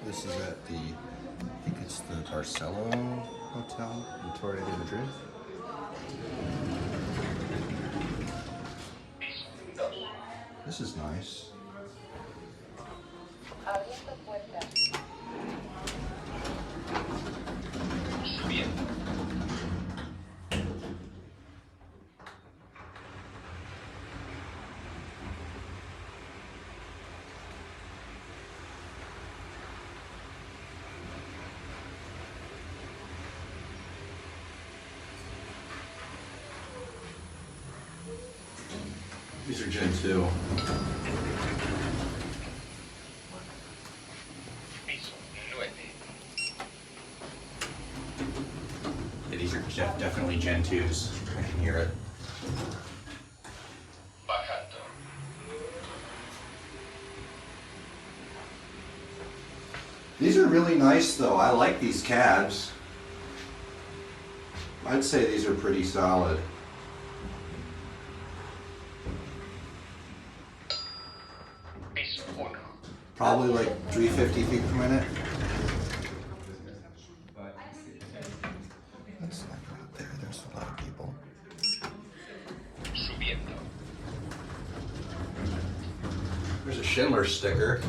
This is at the, I think it's the Barceló hotel in Torre de Madrid. This is nice. These are Gen2. Yeah, these are definitely Gen2s. I can hear it. These are really nice though. I like these cabs. I'd say these are pretty solid. Probably like 350 feet per minute. That's like out there. There's a lot of people. There's a Schindler sticker.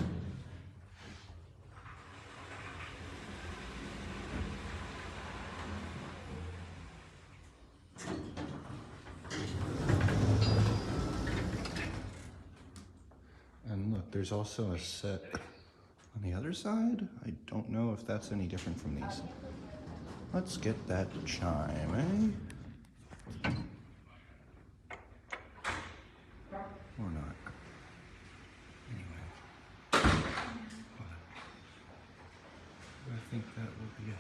And look, there's also a set on the other side. I don't know if that's any different from these. Let's get that chime, eh? Or not. Anyway. I think that will be it.